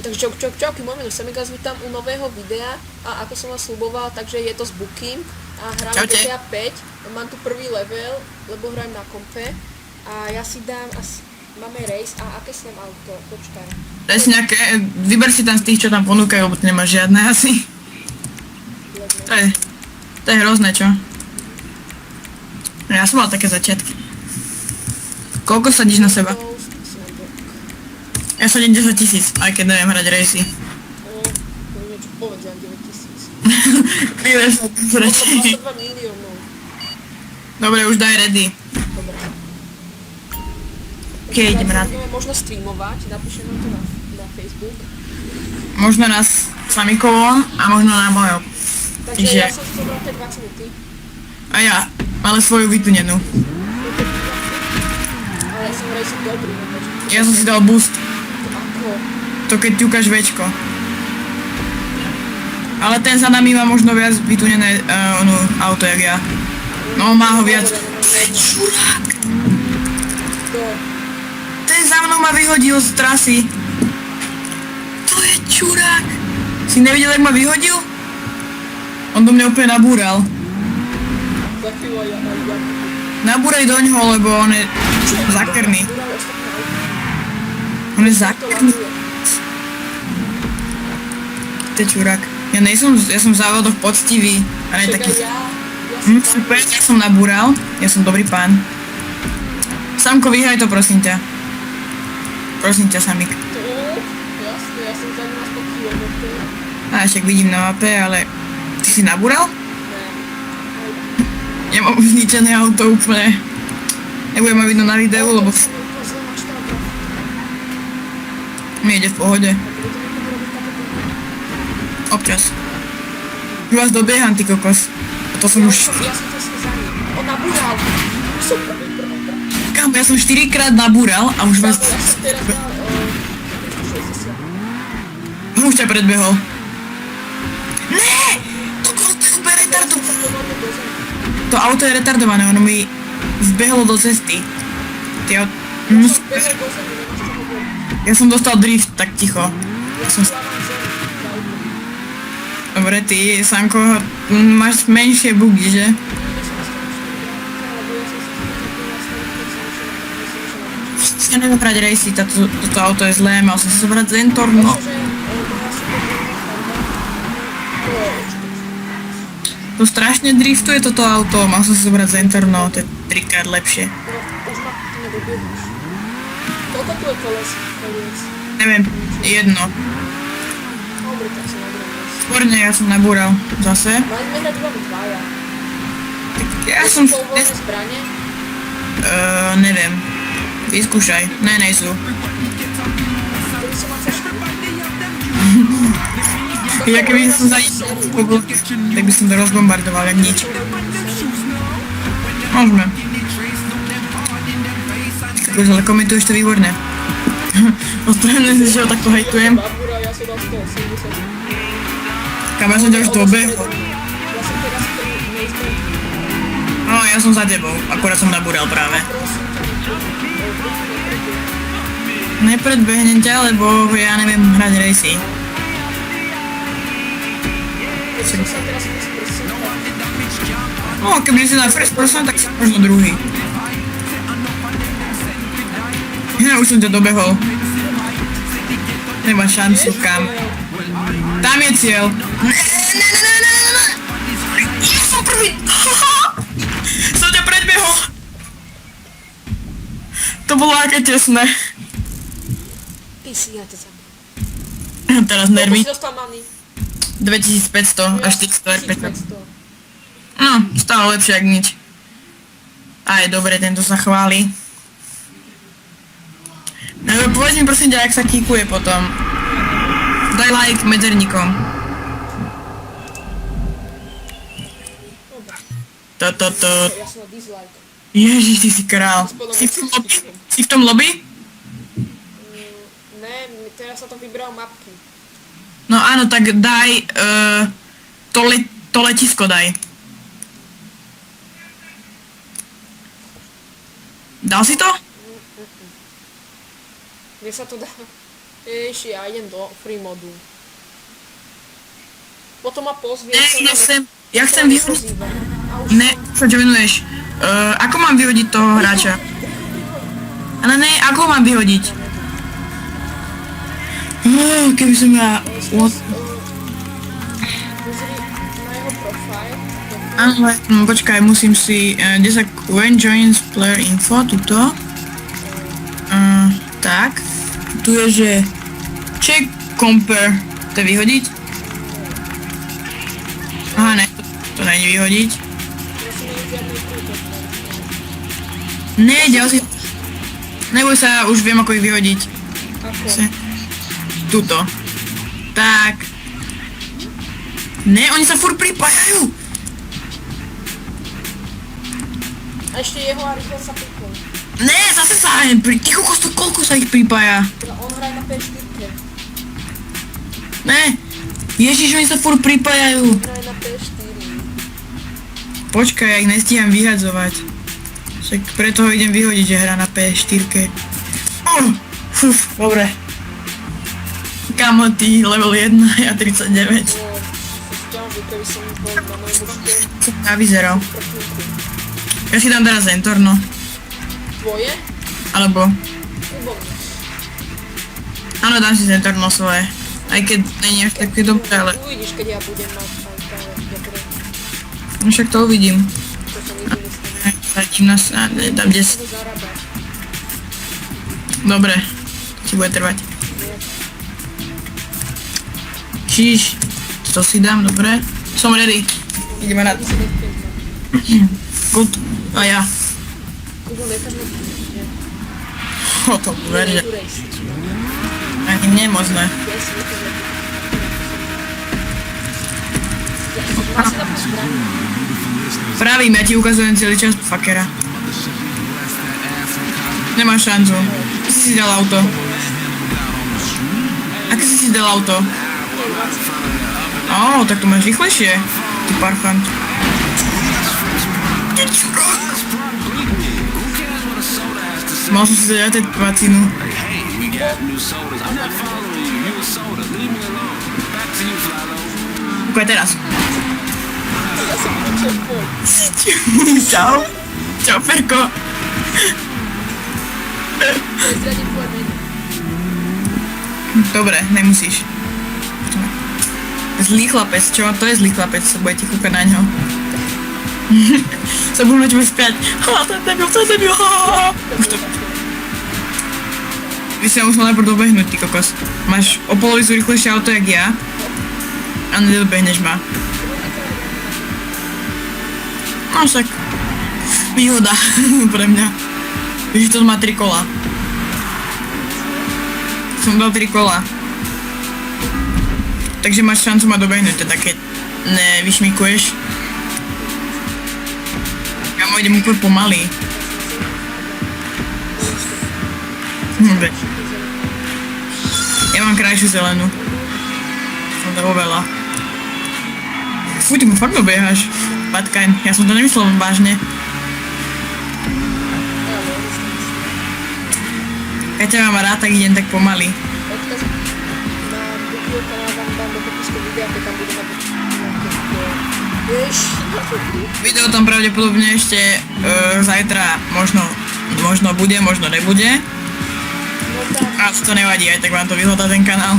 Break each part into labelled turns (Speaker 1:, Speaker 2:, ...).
Speaker 1: Takže čauky, môj meno Semik, vás vítam u nového videa a ako som vás sľuboval, takže je to s Bookim a hráme GTA 5. Mám tu prvý level, lebo hrajem na kompe a ja si dám, máme race a aké si dám auto, počkaj.
Speaker 2: Daj si nejaké, vyber si tam z tých, čo tam ponúkajú, lebo ty nemáš žiadne asi. To je hrozné, čo? Ja som mal také začiatky. Koľko sadíš na seba? Ja sadím 10 000, aj keď neviem hrať racy.
Speaker 1: Niečo povedz, ja 9 000.
Speaker 2: Chvíle sa tu zradí.
Speaker 1: 22 miliónov.
Speaker 2: Dobre, už daj ready.
Speaker 1: Dobre.
Speaker 2: Ok, idem rád.
Speaker 1: Možno streamovať, napíšem nám to na Facebook.
Speaker 2: Možno na Samikovom a možno na mojom.
Speaker 1: Takže ja som si pobral tie 20 minúty.
Speaker 2: A ja, ale svoju vytunenú.
Speaker 1: Ale ja som racing dobrý, nepočkaj.
Speaker 2: Ja som si dal boost.
Speaker 1: Ako?
Speaker 2: To keď ťukáš Včko. Ale ten za nami má možno viac vytunené auto, jak ja. No, má ho viac. To je čurák!
Speaker 1: To.
Speaker 2: Ten za mnou ma vyhodil z trasy. To je čurák! Si nevidel, jak ma vyhodil? On do mňa úplne nabúral.
Speaker 1: Za chvíľu ja.
Speaker 2: Nabúraj do ňoho, lebo on je zakrný. On je zakrný. To je čurák. Ja som v závodoch poctivý. A ne taký... Super, ja som nabúral. Ja som dobrý pán. Samko, vyhraj to, prosím ťa. Prosím ťa, Samik.
Speaker 1: Jasne, ja som za ňu 100 kilometrov.
Speaker 2: A však vidím na mape, ale... Ty si nabúral? Ja mám zničené auto úplne. Nebudem ma vidno na videu, lebo... Mi ide v pohode. Občas. Už vás dobieham, ty kokos. To som už...
Speaker 1: Ja som to si za ním. On nabúral. Super.
Speaker 2: Kam, ja som 4-krát nabúral a už vás...
Speaker 1: Ja som teraz dal 360.
Speaker 2: Už ťa predbehol. Né! To auto je retardované. To auto je retardované, ono mi vbehlo do cesty. Ty auto... Ja som dostal drift, tak ticho. Dobre, ty, Sanko, máš menšie bugy, že? Ja neviem hrať racy, toto auto je zlé, mal som si zobrať Zentorno. To strašne driftuje toto auto, mal som si zobrať Zentorno, to je 3-krát lepšie.
Speaker 1: Koľko tu je koles?
Speaker 2: Neviem, jedno.
Speaker 1: Dobre, tak sa nabúral.
Speaker 2: Sporne, ja som nabúral zase.
Speaker 1: Máme hrať iba dvaja.
Speaker 2: Ja som...
Speaker 1: Voľné zbranie?
Speaker 2: Neviem. Vyskúšaj. Ne, nejsú.
Speaker 1: Ktorý som mal fešky?
Speaker 2: Ja keby som za nič pobol, tak by som to rozbombardoval, jak nič. Môžeme. Ale komentuješ to výborné. Ospravedlňujem si, že ho takto hejtujem.
Speaker 1: Babura, ja som dal 180.
Speaker 2: Kam ja som ťa už dobehol.
Speaker 1: Ja som teraz neizbol.
Speaker 2: No, ja som za tebou, akurát som nabúral práve. Nepredbehnem ťa, lebo ja neviem hrať racy. No, keby si na first person, tak som možno druhý. Ja už som ťa dobehol. Nemá šancu, kam. Tam je cieľ. Ja som prvý. Som ťa predbehol. To bolo aké tesné.
Speaker 1: Ty si, ja to zabijem.
Speaker 2: Teraz nervy.
Speaker 1: Koľko si dostal many?
Speaker 2: 2500 až 400 RP.
Speaker 1: 1500.
Speaker 2: No, stále lepšie jak nič. Aj dobre, tento sa chváli. No, povedz mi prosím ťa, jak sa kíkuje potom. Daj like medzerníkom.
Speaker 1: Ja som na dislike.
Speaker 2: Ježiš, ty si král. Si v tom lobby? Si v tom lobby?
Speaker 1: Ne, teraz sa tam vybral mapky.
Speaker 2: No áno, tak daj to letisko daj. Dal si to?
Speaker 1: Kde sa to dá? Ježiš, ja idem do free modu. Potom ma pozvie.
Speaker 2: Ja chcem vyhodiť. Ne, čo ťa venuješ? Ako mám vyhodiť toho hráča? Ale ne, ako mám vyhodiť? Keby som ja...
Speaker 1: Pozri na jeho profile.
Speaker 2: Ale, počkaj, musím si... kde sa... When joins player info, tuto. Tak. Tu je, že... Check compare. To je vyhodiť? Aha, ne, to není vyhodiť. Ne, ďalší... Neboj sa, už viem ako ich vyhodiť.
Speaker 1: Ako?
Speaker 2: Tuto. Tak. Ne, oni sa furt pripájajú.
Speaker 1: A ešte jeho a rýchlo sa pripol.
Speaker 2: Ne, zase sa... Ty kokos, koľko sa ich pripája?
Speaker 1: Teda on hraje na PS4.
Speaker 2: Ne. Ježiš, oni sa furt pripájajú.
Speaker 1: Hraje na PS4.
Speaker 2: Počkaj, ja ich nestíham vyhadzovať. Však preto ho idem vyhodiť, že hrá na PS4. Dobre. Kamo, ty level 1, ja 39.
Speaker 1: Keby som bol na mojom účte.
Speaker 2: Ja vyzeral. Ja si dám teraz Enter, no.
Speaker 1: Tvoje?
Speaker 2: Alebo...
Speaker 1: Ľubovne.
Speaker 2: Áno, dám si Enter, no svoje. Aj keď není až také dobré, ale...
Speaker 1: Uvidíš, keď ja budem mať aj práve dobre.
Speaker 2: No však to uvidím.
Speaker 1: To som nikdy nestane.
Speaker 2: Zatím nás... Dám 10.
Speaker 1: Čo zarábať?
Speaker 2: Dobre. To ti bude trvať. Číš. To si dám, dobre. Som ready. Ideme na... Good. A ja.
Speaker 1: Už ho necháš na nie.
Speaker 2: O to verže. Ani nemožné.
Speaker 1: Ja si necháš na Má si napíš zbraň.
Speaker 2: Pravím, ja ti ukazujem celý čas fuckera. Nemáš šancu. Ty si dal auto. Aké si dal auto? Tak to máš rýchlejšie. Ty parchant. Ty čurák. Mal som si dať teď vacínu. Ukaj teraz.
Speaker 1: Ja som počul tvoj.
Speaker 2: Čau. Čau, Ferko.
Speaker 1: Prezradím tvoj meno.
Speaker 2: Dobre, nemusíš. Zlý chlapec, čo? To je zlý chlapec, sa budete kúkať na ňo. Sa budú na tebe spiať. To je debil, Už to... Vy si ma musel najprv dobehnúť, ty kokos. Máš o polovicu rýchlejšie auto, jak ja. A nedobehneš ma. No však... Výhoda pre mňa. Víš, to má 3 kola. Som dal 3 kola. Takže máš šancu ma dobehnúť, teda keď nevyšmikuješ. Ja mu idem úplne pomaly. Dobre. Ja mám krajšiu zelenú. Som toho veľa. Fú, ty mu fakt dobiehaš. Patkajn, ja som to nemyslel vážne. Keď ťa mám rád, tak idem tak pomaly.
Speaker 1: Odkaz na Bukio kanál vám dám do popisku videa, keď tam bude napísať
Speaker 2: Video tam pravdepodobne ešte zajtra možno bude, možno nebude.
Speaker 1: No tak,
Speaker 2: A to nevadí, aj tak vám to vyhľadá ten kanál.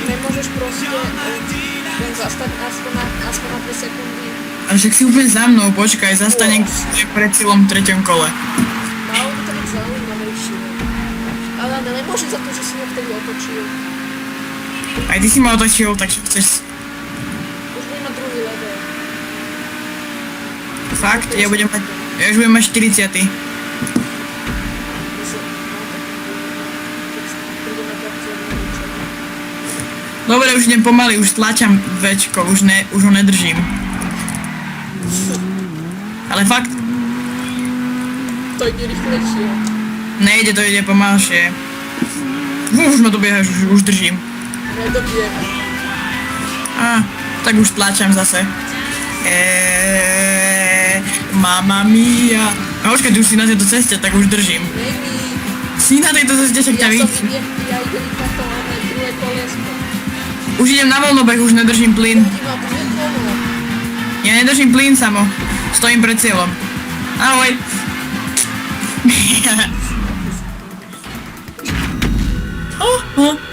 Speaker 1: nemôžeš proste len zastať aspoň na 2 sekundy.
Speaker 2: Ale však si úplne za mnou, počkaj, zastanem pred cieľom v 3. kole.
Speaker 1: Malo by to byť zaujímavejšie. Ale nemôže za to, že si ho vtedy otočil.
Speaker 2: Aj ty si ma otočil, takže chceš...
Speaker 1: Už budem mať druhý level.
Speaker 2: Fakt? Ja už budem mať 40. Dobre, už idem pomaly, už tlačam večko, už ho nedržím. Ale fakt,
Speaker 1: To ide rýchlejšie.
Speaker 2: nejde, to ide pomalšie. Už ma dobiehaš, už držím.
Speaker 1: Nedobieha.
Speaker 2: Tak už tlačam zase. Mamma mia. A počkaj, ty už si na tejto ceste, tak už držím.
Speaker 1: Maybe.
Speaker 2: Si na tejto ceste, však ťa
Speaker 1: Ja
Speaker 2: vidím.
Speaker 1: idem rýchlo to, ale
Speaker 2: Už idem na voľnobeh, už nedržím plyn.
Speaker 1: Hodím ma tu nekoho.
Speaker 2: Ja nedržím plyn samo. Stojím pred cieľom. Ahoj.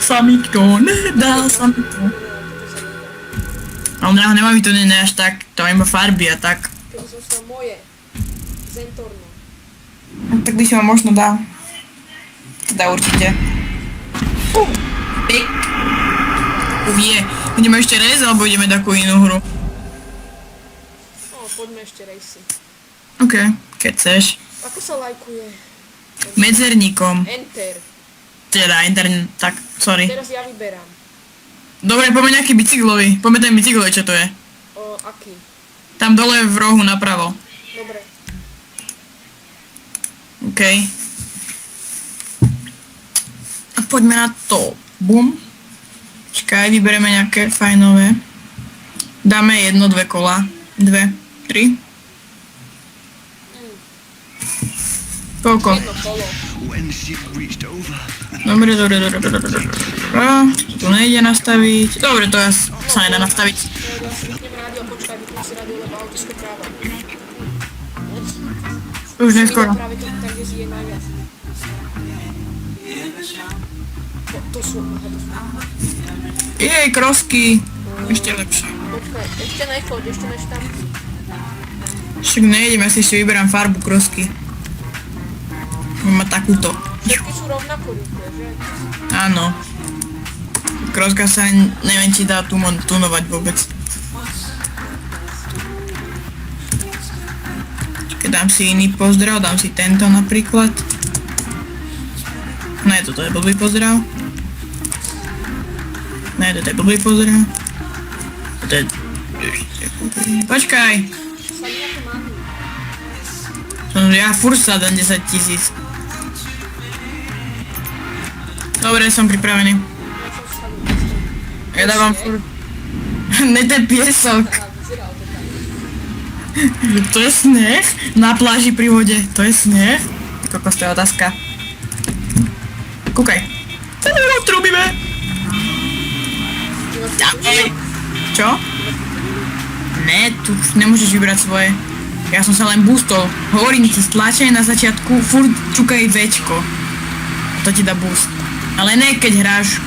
Speaker 2: Sa mi to nedá, sa mi to. Ale nemá mi to nie až tak, to má iba farby a tak.
Speaker 1: Keby som si moje. Zentorno.
Speaker 2: Tak by si ma možno dal. Teda určite. Pik. Vie. Ideme ešte rejs, alebo ideme takú inú hru?
Speaker 1: No, poďme ešte rejsy.
Speaker 2: OK, keď chceš.
Speaker 1: Ako sa lajkuje?
Speaker 2: Medzerníkom.
Speaker 1: Enter.
Speaker 2: Teda internet, tak, sorry.
Speaker 1: Teraz ja vyberám.
Speaker 2: Dobre, poďme nejaký bicyklový. Poďme ten bicyklový, čo to je.
Speaker 1: Aký?
Speaker 2: Tam dole v rohu napravo.
Speaker 1: Dobre.
Speaker 2: OK. A poďme na to. Bum. Čakaj, vybereme nejaké fajnové. Dáme 1, 2 kola. 2, 3. Koľko?
Speaker 1: Jedno kolo.
Speaker 2: Dobre. Tu nejde nastaviť. Dobre, to sa nedá nastaviť.
Speaker 1: Ja si vypnem rádio, počkaj, vypnem si rádio, lebo autísko práva.
Speaker 2: Už neskoro.
Speaker 1: Práve to tak, kde je najviac. To sú...
Speaker 2: Jej, krosky. Ešte lepšie.
Speaker 1: Počkaj, ešte nechoď, ešte než tam.
Speaker 2: Však nejdem, ja si ešte vyberám farbu krosky. Má takúto.
Speaker 1: Všetky sú rovnako rýchle, že?
Speaker 2: Áno. Kroska sa neviem, či dá tunovať vôbec. Keď dám si iný pozdrav, dám si tento napríklad. Ne, toto je blbý pozdrav. Ne, toto je blbý pozdrav. Toto je... Počkaj!
Speaker 1: Sa nejaké máme.
Speaker 2: Ja furt sa dám 10 000. Dobre, som pripravený. Ja dávam furt... Ne, to je piesok. To je sneh? Na pláži pri vode. To je sneh? Kokos, to je otázka. Kúkaj. Trúbime. Čo? Ne, tu nemôžeš vybrať svoje. Ja som sa len boostol. Hovorím ti, stlačaj na začiatku, furt čukaj Včko. To ti dá boost. Ale ne keď hráš,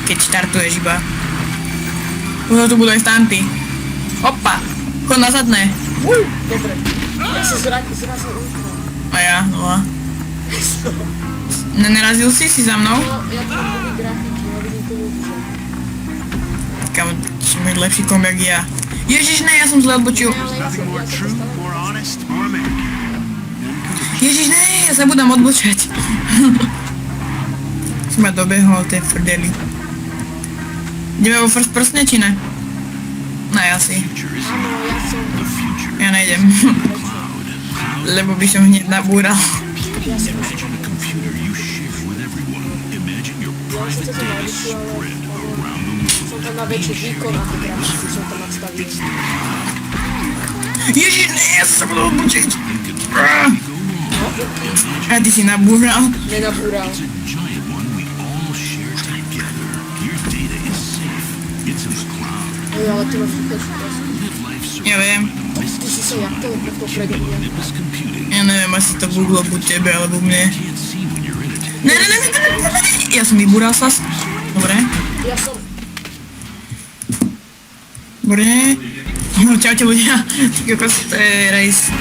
Speaker 2: keď štartuješ iba. Už tu budú aj stanty. Opa, chod na zadné.
Speaker 1: Dobre. Ja sa zrazil úkrom.
Speaker 2: A ja, no a... Nenarazil si za mnou?
Speaker 1: No, ja tu mám nový grafiky, ja vidím to vôbec.
Speaker 2: Kam, či máš lepší komb jak ja. Ježiš, ne, ja som zle odbočil. Ježiš, ne, ja sa budem odbočať. Som ma dobehol, to je frdeli. Ideme vo first persone, či ne? Ne, asi.
Speaker 1: Áno, ja som...
Speaker 2: Ja nejdem. Lebo by som hneď nabúral.
Speaker 1: Ja som sa to najvyššiu, ale... Som tam na väčší výkon ako grafiky, som tam nastavil.
Speaker 2: Ježiš, ne, ja sa budem odbočiť. A ty si nabúral?
Speaker 1: Nenabúral. Ale ty máš rýchlejšiu proste.
Speaker 2: Ja viem.
Speaker 1: Ty si sa jak teleportol predo mňa.
Speaker 2: Ja neviem, asi to buglo buď tebe, alebo mne. Ne. Ja som vybúral sa. Dobre.
Speaker 1: Ja som...
Speaker 2: Dobre. No, čaute ľudia. Ty kokos, to je race.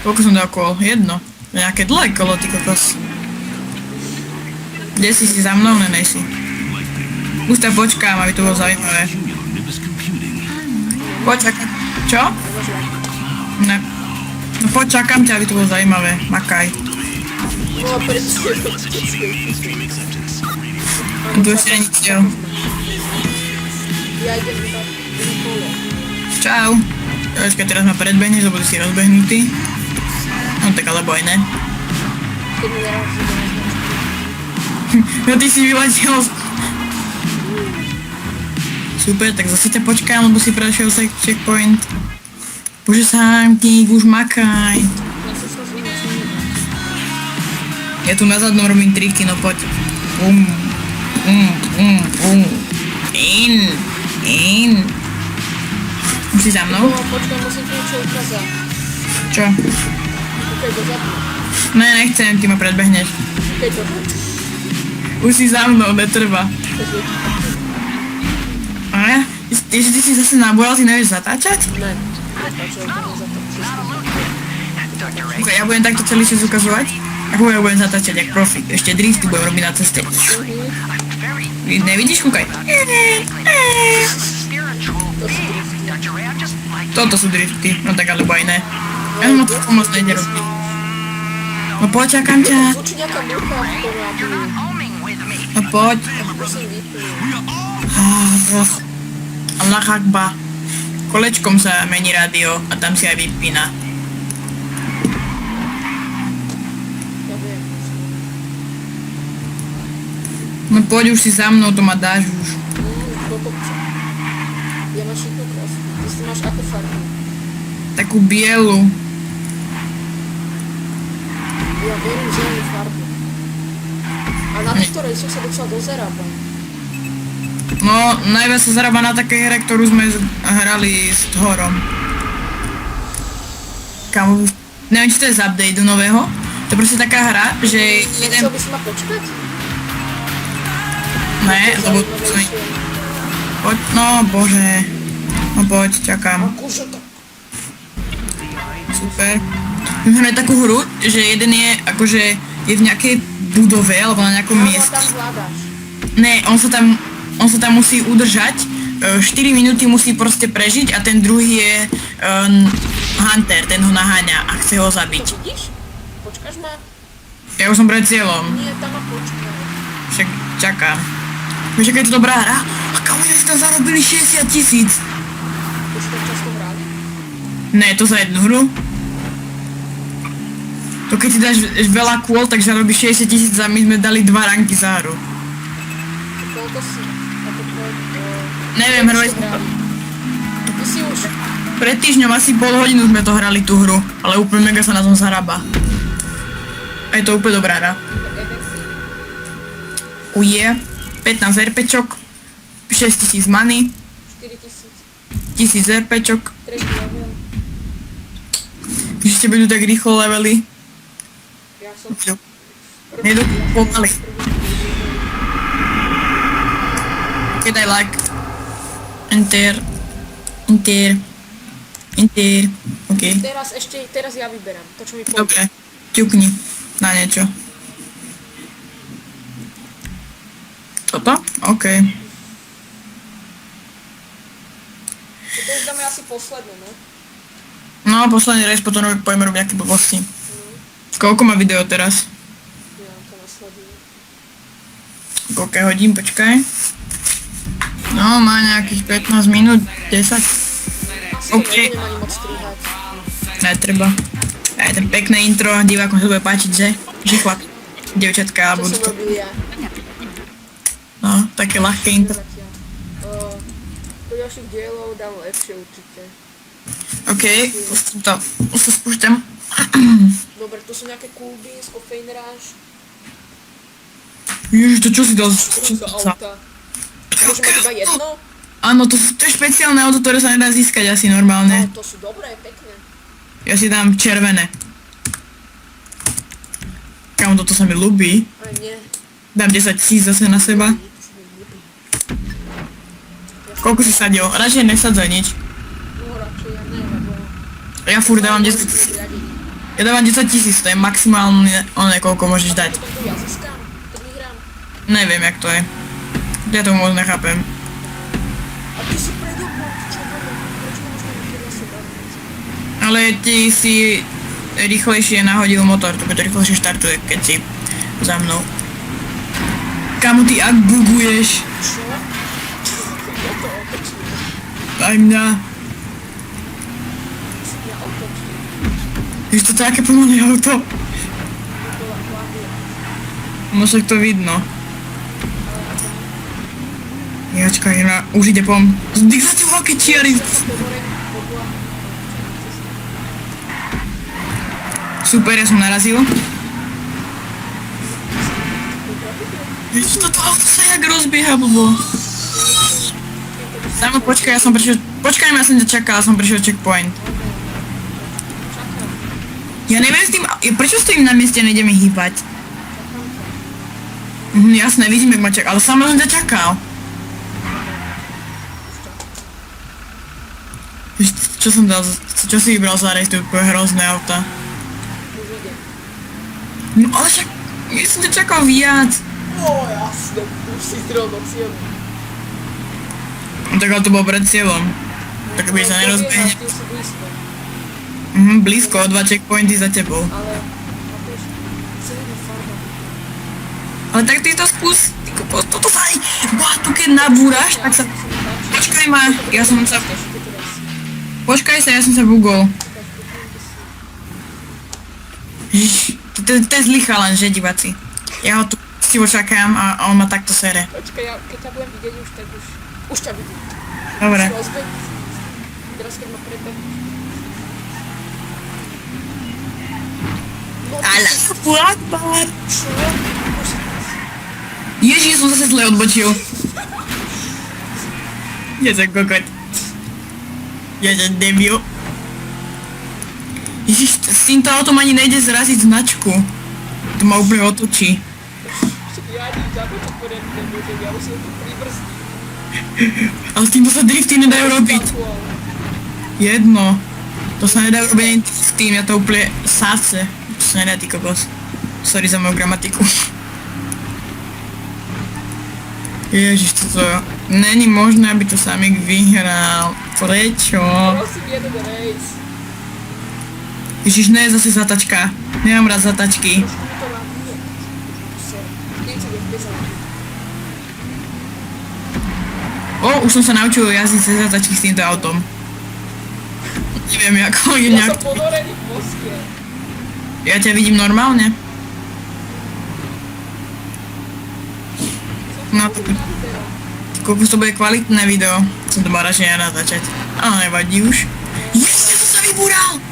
Speaker 2: Koľko som dal kol? Jedno. Nejaké dlhé kolo, ty kokos. Kde si za mnou? Ne, nejsi. Gustav, počkám, aby to bolo zaujímavé. Počakám. Čo? Ne. No počakám ťa, aby to bolo zaujímavé. Makaj.
Speaker 1: No a prečo?
Speaker 2: Tu ešte není cieľ.
Speaker 1: Ja idem iba kolo.
Speaker 2: Čau. Počkaj, teraz ma predbehneš, lebo si rozbehnutý. No tak alebo aj ne.
Speaker 1: Keď mi narazí do nás.
Speaker 2: No ty si vyletel. Super, tak zase ťa počkám, lebo si prešiel checkpoint. Bože sám, King, už makaj.
Speaker 1: Ja som sa zvinul.
Speaker 2: Ja tu na zadnom robím triky, no poď. In. Si za mnou?
Speaker 1: Počkaj, musím ti niečo ukázať.
Speaker 2: Čo?
Speaker 1: Kúkaj dozadu.
Speaker 2: Ne, nechcem, ty ma predbehneš.
Speaker 1: Kúkaj dozadu.
Speaker 2: Už si za mnou, netreba. A ja? Ty si zase nabúral, ty nevieš zatáčať?
Speaker 1: Ne. Prepáč, ja to nezatočím.
Speaker 2: Ok, ja budem takto celý čas ukazovať. Ako ja budem zatáčať jak profik. Ešte drifty budem robiť na ceste. Nevidíš? Kúkaj. Toto sú drifty. No tak alebo aj ne. Ja som to moc nejde robiť. No poď, čakám ťa.
Speaker 1: Zvučí nejaká múcha, ktorá tu...
Speaker 2: No poď.
Speaker 1: Musím vypnúť.
Speaker 2: Allah Akbar. Kolečkom sa mení rádio a tam si aj vypína.
Speaker 1: Ja viem.
Speaker 2: No poď už si za mnou, to ma dáš už.
Speaker 1: Do kopca. Ja máš jednu krásku. Ty si máš akú farbu?
Speaker 2: Takú bielu.
Speaker 1: Ja verím zelenú farbu. A na ktorej som sa docela dozerábal.
Speaker 2: No, najviac sa zarába na takej hre, ktorú sme hrali s Thorom. Kámo, neviem, či to je z updateu nového. To je proste taká hra, že
Speaker 1: Nechcel by si ma počkať?
Speaker 2: Ne, lebo... Poď, no bože. No poď, čakám.
Speaker 1: Akože to...
Speaker 2: Super. My máme takú hru, že jeden je akože je v nejakej budove alebo na nejakom
Speaker 1: Áno,
Speaker 2: mieste.
Speaker 1: tam hľadáš.
Speaker 2: Ne, on sa tam musí udržať. 4 minúty musí proste prežiť a ten druhý je Hunter, ten ho naháňa a chce ho
Speaker 1: To
Speaker 2: zabiť.
Speaker 1: vidíš? Počkáš ma?
Speaker 2: Ja už som pred cieľom,
Speaker 1: Nie, tam ma počkaj.
Speaker 2: však čakám. Vieš, aká je to dobrá hra? A kamo, si tam zarobili 60 000.
Speaker 1: Už to často hrali?
Speaker 2: Ne, to za jednu hru. To keď si dáš veľa kôl, tak zarobíš 60 000 a my sme dali 2 ranky za hru.
Speaker 1: Koľko si? Ako tvoj...
Speaker 2: Neviem, hrali sme to.
Speaker 1: Ty si už...
Speaker 2: Pred týždňom asi pol hodinu sme to hrali tú hru, ale úplne mega sa na tom zarába. A je to úplne dobrá hra. Uje, 15 RPčok, 6000 money,
Speaker 1: 4000.
Speaker 2: 1000 RPčok.
Speaker 1: Tretí level.
Speaker 2: Ešte budú tak rýchlo levely.
Speaker 1: Ja som...
Speaker 2: Nejdu pomaly. Keď daj like. Enter. OK.
Speaker 1: Teraz ja vyberám. To, čo mi povie.
Speaker 2: Dobre. Ťukni na niečo. Toto? OK.
Speaker 1: To už dáme asi posledné, no?
Speaker 2: No, posledný reč, potom pojeme robiť nejaké blbosti. Koľko má video teraz?
Speaker 1: Ja to nasledujem.
Speaker 2: Koľko hodín, počkaj. No, má nejakých 15 minút, 10.
Speaker 1: Asi
Speaker 2: OK.
Speaker 1: to nebudem ani moc strihať.
Speaker 2: Netreba. Aj ten pekné intro, divákom sa bude páčiť, že? Že chlap, dievčatka,
Speaker 1: Čo
Speaker 2: alebo
Speaker 1: som
Speaker 2: to.
Speaker 1: robil ja?
Speaker 2: No, také ľahké intro.
Speaker 1: Do ďalších dielov dám lepšie určite.
Speaker 2: OK, pustím to. Už to spúšťam.
Speaker 1: Dobre, tu sú nejaké kulby z Coffeine Rush.
Speaker 2: Ježiš, to čo si dal?
Speaker 1: Do auta. Môžem mať iba jedno?
Speaker 2: Áno, to je špeciálne auto, ktoré sa nedá získať asi normálne.
Speaker 1: No, to sú dobré, pekné.
Speaker 2: Ja si dám červené. Kámo, toto sa mi ľúbi.
Speaker 1: Aj mne.
Speaker 2: Dám 10 000 zase na seba.
Speaker 1: To sa mi ľúbi.
Speaker 2: Koľko si sadil? Radšej nesadzaj nič.
Speaker 1: No, radšej ja ne, lebo...
Speaker 2: Ja furt dávam 10 000. Ja dávam 10 000, to je maximálne koľko môžeš dať.
Speaker 1: Potom to ja získam, keď vyhrám.
Speaker 2: Neviem, jak to je. Ja to moc nechápem.
Speaker 1: A ty si predo mnou, čo bolo? Prečo ma možno vyhrať na seba?
Speaker 2: Ale ty si rýchlejšie nahodil motor, to rýchlejšie štartuje, keď si za mnou. Kamu ty ak buguješ?
Speaker 1: Čo? Ja to otočím.
Speaker 2: Aj mňa.
Speaker 1: Ja otočím.
Speaker 2: Víš, to také pomalé auto.
Speaker 1: To bola hlavia.
Speaker 2: No však to vidno. Jačka, už ide pom. Zdých sa ti veľké čiary. Super, ja som narazil. Víš, toto auto sa jak rozbieha, blbo. Samo počkaj, ja som prišiel... Počkaj, ja som ťa čakal, som prišiel checkpoint.
Speaker 1: Čakám.
Speaker 2: Ja neviem s tým... Prečo stojím na mieste a nejdeme hýbať? Jasné, vidím, jak ma čakal, ale sama som ťa čakal. Čo som dal, čo si vybral za rejs, to je úplne hrozné auta.
Speaker 1: Už idem.
Speaker 2: No ale však, ja som ťa čakal viac.
Speaker 1: No jasne, už si zdrel do cieľu.
Speaker 2: No tak ale to bolo pred cieľom. Tak by sa nerozbehne.
Speaker 1: Ty už si blízko.
Speaker 2: Blízko, 2 checkpointy za tebou.
Speaker 1: Ale, chápeš, celý farba.
Speaker 2: Ale tak ty to skús, ty kokos, toto sa aj... Boha, tu keď nabúraš, tak sa... Počkaj ma, ja som sa... Počkaj sa, ja som sa bugol. To je zlý chalan, že diváci. Ja ho tu si očakám a on ma takto sere.
Speaker 1: Počkaj, ja keď ťa budem vidieť už, tak už ťa vidím.
Speaker 2: Dobre.
Speaker 1: Rozbeď. Teraz keď ma prebehneš. No,
Speaker 2: Allahu Akbar.
Speaker 1: čo?
Speaker 2: Ježiš, som zase zle odbočil. Ja som kokot. Ja som debil. Ježiš, s týmto autom ani nejde zraziť značku. To ma úplne otočí.
Speaker 1: Ja ani započať poriadne nemôžem, ja musím tu pribrzdiť.
Speaker 2: Ale s týmto sa drifty nedajú robiť. Jedno. To sa nedá robiť ani s tým, ja to úplne sáce. To sa nedá, ty kokos. Sorry za moju gramatiku. Ježiš, toto... Není možné, aby to Samik vyhral. Prečo?
Speaker 1: Prosím, jeden race.
Speaker 2: Ježiš, ne, zase zatačka. Nemám rád zatačky.
Speaker 1: Trošku mi to lákne. Niečo je bez záleží.
Speaker 2: Už som sa naučil jazdiť cez zatačky s týmto autom. Neviem, ako je
Speaker 1: Ja
Speaker 2: nejak...
Speaker 1: som ponorený v voske.
Speaker 2: Ja ťa vidím normálne. No, to... Koľko to bude kvalitné video. Som to mal radšej natáčať. Ale nevadí už. Yes, ja som sa vybúral!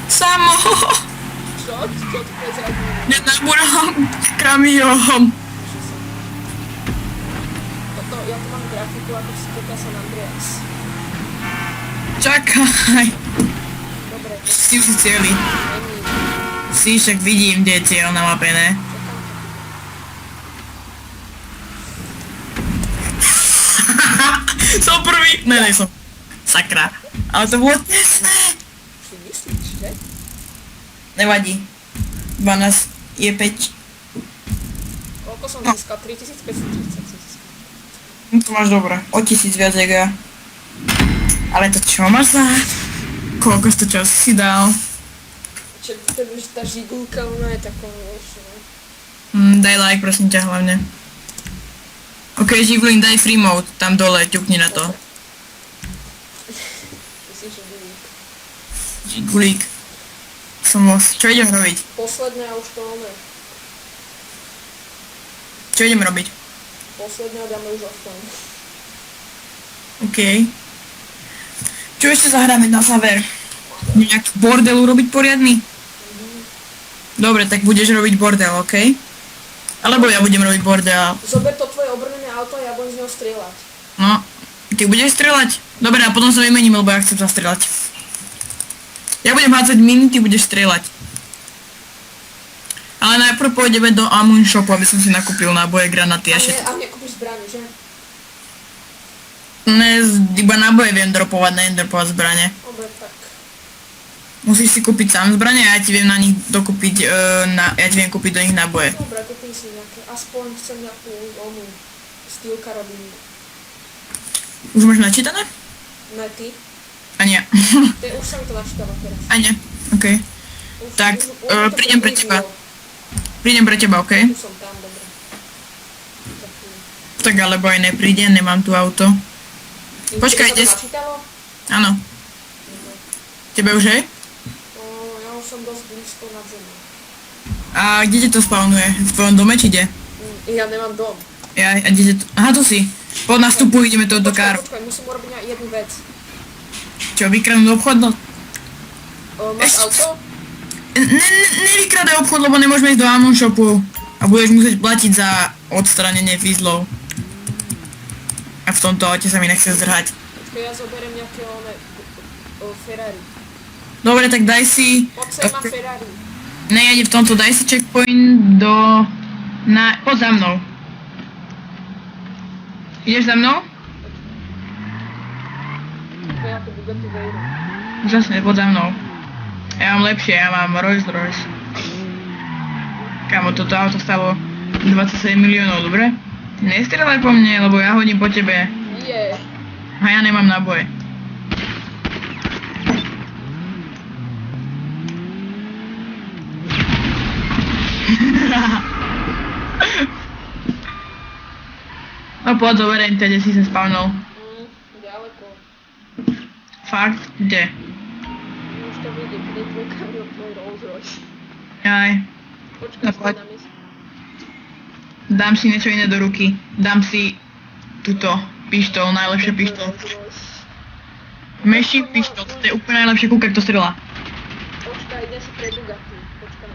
Speaker 2: Samo!
Speaker 1: Čo? Čo tu prezradíme?
Speaker 2: Nenabúral kamión.
Speaker 1: Toto, ja tu mám grafiku ako v GTA San Andreas.
Speaker 2: Čakaj.
Speaker 1: Dobre, to
Speaker 2: Si už si celý.
Speaker 1: není.
Speaker 2: Si však vidím, kde je cieľ na mape, ne? Som prvý! Ne, som. Sakra. Ale to bolo tesné.
Speaker 1: Si myslíš, že?
Speaker 2: Nevadí. 12 je 5.
Speaker 1: Koľko som získal? 3530 získal.
Speaker 2: No to máš dobre. O 1000 viac jak ja. Ale to čo máš za... Koľko to čas si dal?
Speaker 1: Čo, tá žigulka, ona je taká, vieš, no.
Speaker 2: Daj like, prosím ťa, hlavne. Ok, Živlin, daj free mode. Tam dole, ťukni na to.
Speaker 1: Myslím, že žigulka.
Speaker 2: Žigulík. Som moc. Čo idem robiť?
Speaker 1: Posledné a už to ono.
Speaker 2: Čo idem robiť?
Speaker 1: Posledné a dáme už offline.
Speaker 2: OK. Čo ešte zahráme na záver? Nejaký bordel urobiť poriadny? Dobre, tak budeš robiť bordel, OK? Alebo ja budem robiť bordel.
Speaker 1: Zober to tvoje obrnené auto a ja budem z neho strieľať.
Speaker 2: No, ty budeš strieľať? Dobre, a potom sa vymením, lebo ja chcem zastrieľať. Ja budem hádzať miny, ty budeš strieľať. Ale najprv pôjdeme do Amun Shopu, aby som si nakúpil náboje, granaty a všetko.
Speaker 1: A nekúpiš zbraň, že?
Speaker 2: Ne, iba náboje viem dropovať, neviem dropovať zbrane.
Speaker 1: Dobre, tak.
Speaker 2: Musíš si kúpiť sám zbrane a ja ti viem na nich dokúpiť, ja ti viem kúpiť do nich náboje.
Speaker 1: Dobre, kúpim si nejaké. Aspoň chcem nejakú onu stýl karabínu.
Speaker 2: Už máš načítané?
Speaker 1: Ne, ty.
Speaker 2: A nie.
Speaker 1: Už sa mi to načítava teraz.
Speaker 2: A nie, okej.
Speaker 1: Už,
Speaker 2: Tak,
Speaker 1: už to
Speaker 2: prídem pre
Speaker 1: prebrývilo.
Speaker 2: teba. Prídem pre teba, okej?
Speaker 1: Už som tam, dobre.
Speaker 2: Tak alebo aj neprídem, nemám tu auto. Počkaj,
Speaker 1: kde
Speaker 2: kde
Speaker 1: sa to načítalo?
Speaker 2: Áno. Tebe už hej?
Speaker 1: Ja už som dosť blízko na zemi.
Speaker 2: A kde ti to spawnuje? V tvojom dome či kde?
Speaker 1: Ja nemám dom.
Speaker 2: Ja, a kde ti to... Aha, tu si. Po nastupu ideme to do káru.
Speaker 1: Počkaj, musím urobiť jednu vec.
Speaker 2: Čo, vykradnú obchod? No,
Speaker 1: Máš auto?
Speaker 2: nevykradaj obchod, lebo nemôžeme ísť do Amun Shopu. A budeš musieť platiť za odstranenie fízlov. A v tomto aute sa mi nechce zdrhať.
Speaker 1: Počkaj, ja zoberiem nejaké Ferrari.
Speaker 2: Dobre, tak daj si...
Speaker 1: Poď sem má Ferrari.
Speaker 2: Nejde v tomto, daj si checkpoint do... Poď za mnou. Ideš za mnou?
Speaker 1: To je ako Bugatti Veyron.
Speaker 2: Úžasne, poď za mnou. Ja mám lepšie, ja mám Rolls Royce. Kámo, toto auto stalo 27 miliónov, dobre? Nestrelaj po mne, lebo ja hodím po tebe.
Speaker 1: Nie.
Speaker 2: A ja nemám náboje. No poď, zoberiem ťa, kde si sa spavnul.
Speaker 1: Ďaleko.
Speaker 2: Fakt? Kde?
Speaker 1: Už to vidím, kde je tvoj kamion, tvoj Rolls Royce.
Speaker 2: Jaj.
Speaker 1: Počkaj,
Speaker 2: No
Speaker 1: stoj
Speaker 2: poď.
Speaker 1: na mieste.
Speaker 2: Dám si niečo iné do ruky. Dám si túto pištol, najlepšie pištol.
Speaker 1: Rolls Royce.
Speaker 2: Machine pištol, to je úplne najlepšie, kúkaj, kto strieľa.
Speaker 1: Počkaj, idem si pre Bugatti. Počkaj.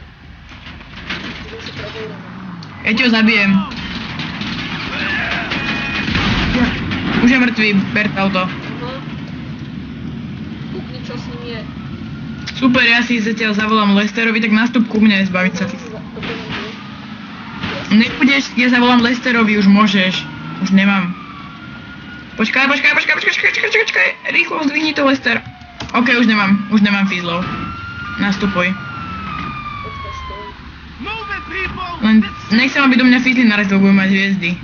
Speaker 1: Idem si pre Veyron.
Speaker 2: Ja ti ho zabijem. Už je mŕtvý, ber to auto.
Speaker 1: Kúkni, čo s ním je.
Speaker 2: Super, ja si zatiaľ zavolám Lesterovi, tak nastup ku mne, zbaviť sa. Nebudeš, ja zavolám Lesterovi, už môžeš. Už nemám. Počkaj, rýchlo zdvihni to, Lester. OK, už nemám fízlov. Nastupuj.
Speaker 1: Počkaj, stoj.
Speaker 2: Len nechcem, aby do mňa fízli naraz, lebo budem mať hviezdy.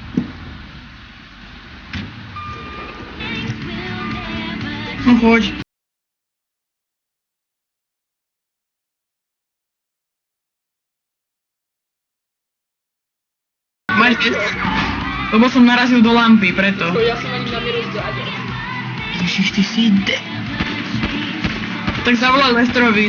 Speaker 2: No choď. Máš hviezdy? Lebo som narazil do lampy, preto.
Speaker 1: Ja som ani na mieru zďadil.
Speaker 2: Ježiš, ty si ide. Tak zavolaj Lesterovi.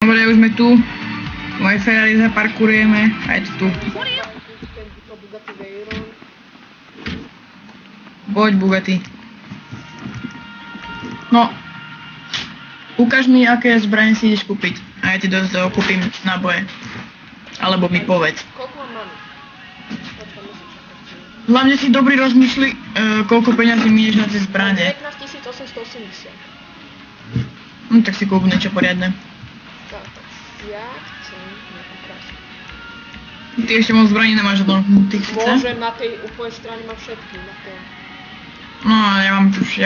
Speaker 2: Dobre, už sme tu. Moje Ferrari zaparkurujeme a je to tu.
Speaker 1: To Bugatti Veyron.
Speaker 2: Poď, Bugatti. No. Ukáž mi, aké zbranie si ideš kúpiť. A ja ti kúpim náboje. Alebo mi povedz.
Speaker 1: Koľko mám mami? Počkaj, musím čakať.
Speaker 2: Hlavne si dobrý rozmýšli, koľko peňazí minieš na tie zbranie.
Speaker 1: 15 880.
Speaker 2: No tak si kúp niečo poriadne.
Speaker 1: Tak, ja chcem nejakú krásnu.
Speaker 2: Ty ešte moc zbraní nemáš od tých síce?
Speaker 1: Môžem, na tej úplnej strane mám všetky, na tom.
Speaker 2: No, ja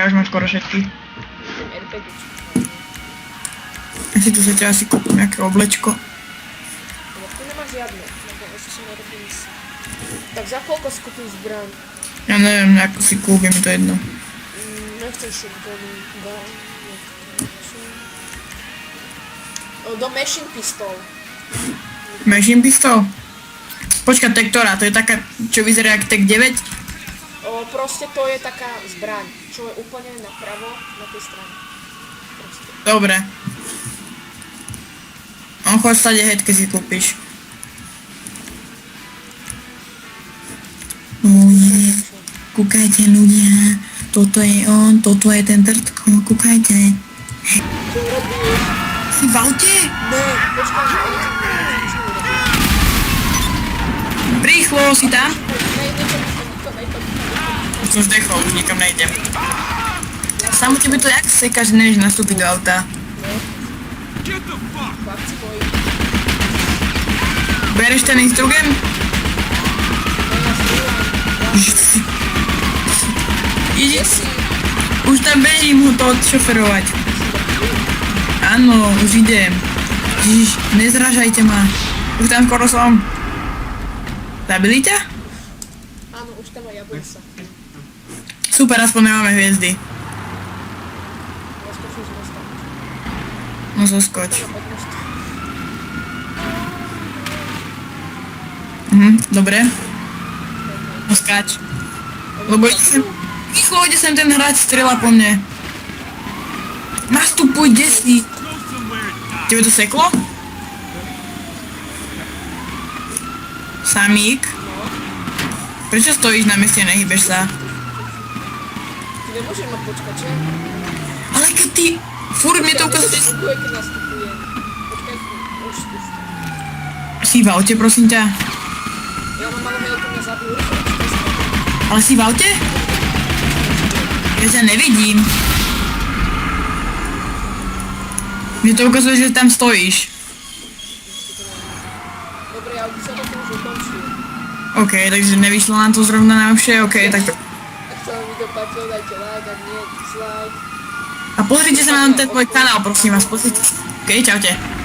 Speaker 2: už mám skoro všetky.
Speaker 1: RPG.
Speaker 2: Ja si tu zatiaľ asi kúpim nejaké oblečko.
Speaker 1: No, tu nemáš žiadne, lebo ešte som nerobil misiu. Tak za koľko skúpim zbraň?
Speaker 2: Ja neviem, ako si kúpim, to je jedno.
Speaker 1: Nechcem shotgun, do machine pistol.
Speaker 2: Machine pistol? Počkaj, to je ktorá? To je taká, čo vyzerá jak Tech 9?
Speaker 1: Proste to je taká zbraň, čo je úplne napravo, na tej strane. Proste.
Speaker 2: Dobre. On chod stade head, keď si kúpiš. Nie. Kúkajte ľudia, toto je on, toto je ten trtko, kúkajte.
Speaker 1: Čo robíš?
Speaker 2: Si v aute?
Speaker 1: Ne, počkaj, že oni
Speaker 2: Rýchlo, si tam?
Speaker 1: Ne,
Speaker 2: Už som vdechol, už nikam nejdem. Samo tebe to jak sekáš, že nevieš nastúpiť do auta.
Speaker 1: chlapci moji.
Speaker 2: Bereš ten instrugen? Ide si. Už tam bežím ho to odšoferovať. Áno, už idem. Ježiš, nezražajte ma. Už tam skoro som. Zabili ťa?
Speaker 1: Áno, už tam aj jablem sa.
Speaker 2: Super, aspoň nemáme hviezdy.
Speaker 1: Rozkočím z mosta.
Speaker 2: No zoskoč.
Speaker 1: Od mosta.
Speaker 2: Dobre. No skáč. Lebo ide sem... Rýchlo, ide sem ten hráč, strieľa po mne. Nastupuj, kde si? Tebe to seklo? Samík? Prečo stojíš na mieste a nehybeš sa?
Speaker 1: Ty nemôžeš ma počkať, že?
Speaker 2: Ale keď ty... Furt mi to ukazuje...
Speaker 1: Nastupuje, keď nastupuje. Počkaj, už spustím.
Speaker 2: Si v aute, prosím ťa.
Speaker 1: Ja mám malé mailku, mňa zabijú.
Speaker 2: Ale si v aute? Ja ťa nevidím. Mne to ukazuje, že tam stojíš.
Speaker 1: Dobre, ja by som to už ukončil.
Speaker 2: OK, takže nevyšlo nám to zrovna najlepšie, OK, tak to...
Speaker 1: Ak sa vám video páčilo, dajte like, ak nie, dislike.
Speaker 2: A pozrite sa na ten môj kanál, prosím vás, pozrite sa. OK, čaute.